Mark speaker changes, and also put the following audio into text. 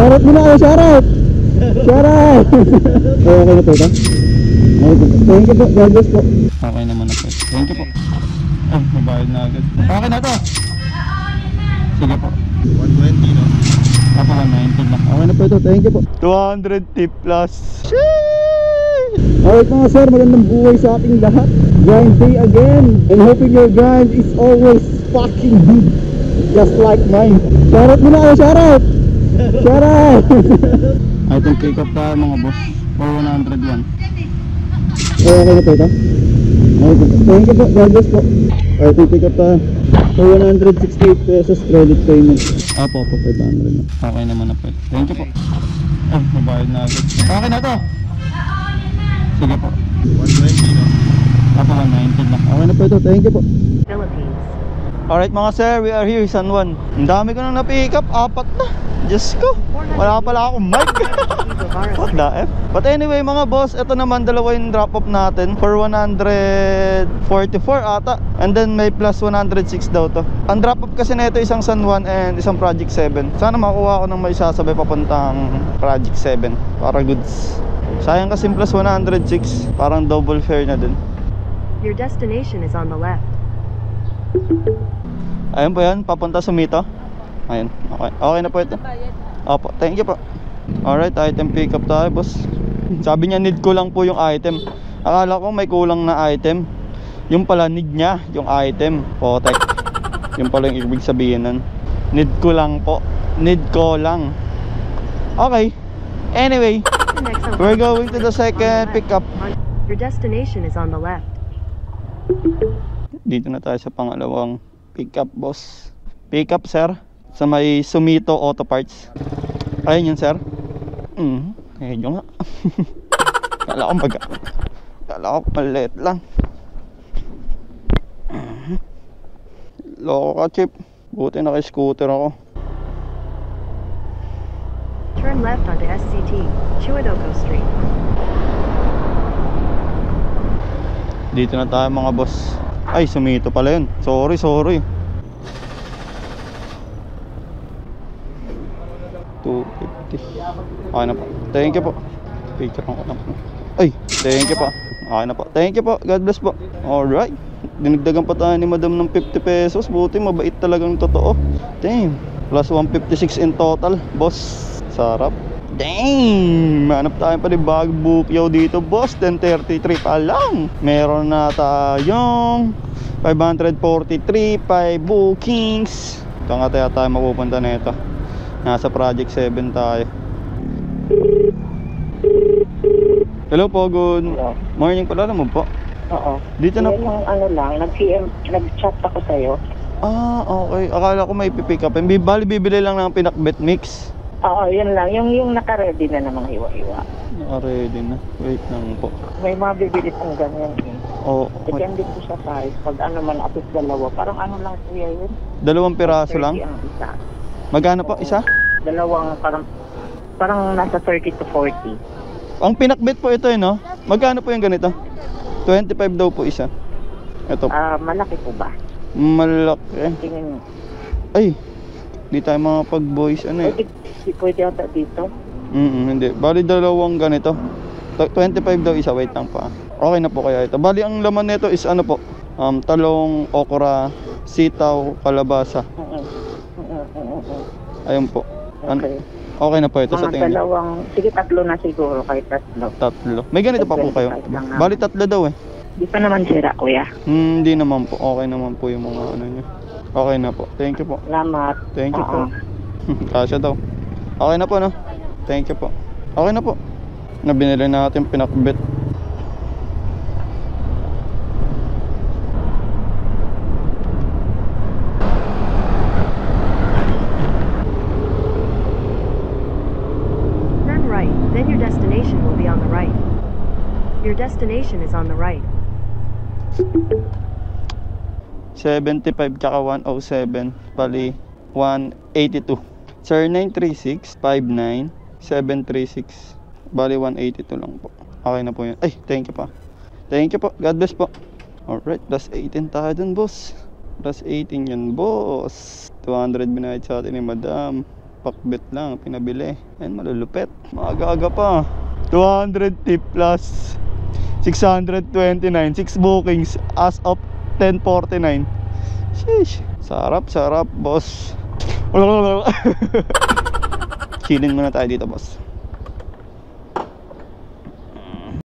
Speaker 1: Shoutout mo na ako, shoutout! Shoutout! Okay na po ito? Thank you po, God bless po. Okay naman na po. Thank you po. Oh, mabayad na agad. Okay na to. Sige po.
Speaker 2: 120 no?
Speaker 1: Ako 119 lang. Okay na po ito, thank you po. 200 tip plus. Alright mga sir, magandang buhay sa ating lahat. Grind day again. And hoping your grind is always fucking good. Just like mine. Shoutout mo na ako, shoutout! Shoutout! I think pick up tayo mga boss. For 101. Okay na po ito? Thank you po, God bless po. I think pick up tayo. For 168 pesos credit payment. Apo, 500 na. Okay naman na po. Thank you po. Oh, mabayad na agad. Okay na to. Sige po.
Speaker 2: 120 no?
Speaker 1: Apo, 119 lang. Okay na po ito. Thank you po. Alright mga sir, we are here San Juan. Ang dami ko nang na-pick up. 4 na. Diyos ko. Wala pala akong mic. What the F? But anyway mga boss, ito naman dalawa yung drop off natin for 144 ata. And then may plus 106 daw to. Ang drop off kasi nito isang San Juan and isang Project 7. Sana makuha ko ng may sasabay papuntang Project 7 para goods. Sayang kasi plus 106. Parang double fare na din.
Speaker 3: Your destination is on the left.
Speaker 1: Ayun po yan, papunta Sumito. Ayun, okay. Okay na po ito. Opo, thank you po. Alright, item pick up tayo boss. Sabi niya need ko lang po yung item. Akala ko may kulang na item. Yung pala need niya yung item. Potek. Yung pala yung ibig sabihin nun. Need ko lang po. Need ko lang. Okay. Anyway, we're going to the second pick up.
Speaker 3: Your destination is on the left.
Speaker 1: Dito na tayo sa pangalawang pick up boss. Pick up sir. Sa may Sumito Auto Parts. Ayun yun sir. Ayun nga. Kala ko maliit lang. Loko ka chip. Buti naka-scooter ako.
Speaker 3: Turn left onto SCT, Chuadoko Street.
Speaker 1: Dito na tayo mga boss. Ay, Sumito pala yun. Sorry. Okay na po. Thank you po. Picture ko lang po. Ay, thank you po. Okay na po. Thank you po. God bless po. Alright. Dinagdagan pa tayo ni madam ng 50 pesos. Buti mabait talagang totoo. Damn. Plus 156 in total. Boss. Sarap. Damn. Manap tayo pa rin bag bukyaw dito boss. 10.33 pa lang. Meron na tayong 543 5 bookings. Ito nga tayo mapupunta na ito. Nasa Project 7 tayo. Hello po, good morning pala naman po.
Speaker 4: Oo.
Speaker 1: Dito na po.
Speaker 4: Yung ano lang, nag-chat ako sa'yo.
Speaker 1: Ah, okay. Akala ko may pipick up. Bali, bibili lang ng pinakbet mix.
Speaker 4: Oo, yun lang. Yung naka-ready na namang hiwa-hiwa.
Speaker 1: Naka-ready na. Wait lang po.
Speaker 4: May mga bibili pang ganyan eh.
Speaker 1: Oo.
Speaker 4: Depende po sa size. Pag ano man, apis dalawa. Parang ano lang kuya yun.
Speaker 1: 2 piraso lang?
Speaker 4: 30 ang isa.
Speaker 1: Magkano po? Isa?
Speaker 4: Dalawang parang nasa 30 to 40.
Speaker 1: Ang pinakbet po ito no? Magkano po yung ganito? 25 daw po isa. Ito.
Speaker 4: Malaki po ba?
Speaker 1: Malaki.
Speaker 4: Tingin mo.
Speaker 1: Ay, di tayo mga pag-boys ano eh.
Speaker 4: Pwede ata dito?
Speaker 1: Hindi. Bali dalawang ganito. 25 daw isa. Wait lang pa. Okay na po kaya ito. Bali ang laman nito is ano po? Talong, okra, sitaw, kalabasa. Ayun po.
Speaker 4: Okay.
Speaker 1: Okay na po ito sa tingin.
Speaker 4: Sige, 3 na siguro, kahit 3.
Speaker 1: 3. May ganito pa po kayo? Bali 3 daw eh.
Speaker 4: Di pa naman sira, kuya.
Speaker 1: Hindi naman po. Okay naman po yung mga ano nyo. Okay na po. Thank you po.
Speaker 4: Salamat.
Speaker 1: Thank you po. Kasya daw. Okay na po no? Thank you po. Okay na po. Nabinili natin pinakbet.
Speaker 3: Then your destination will be on the right. Your destination is on the right.
Speaker 1: 75 tsaka 107 bali 182. Sir 936 59 736 bali 182 lang po. Okay na po yun. Ay, thank you pa. Thank you po. God bless po. Alright, plus 18 tayo dun boss. Plus 18 yan boss. 200 binayad sa atin ni madam. pakbet lang pinabili. Ayan, malulupet. Maaga-aga pa. 200 tip plus 629. 6 bookings as of 10:49. Sheesh. Sarap, sarap, boss. Chillin muna tayo dito, boss.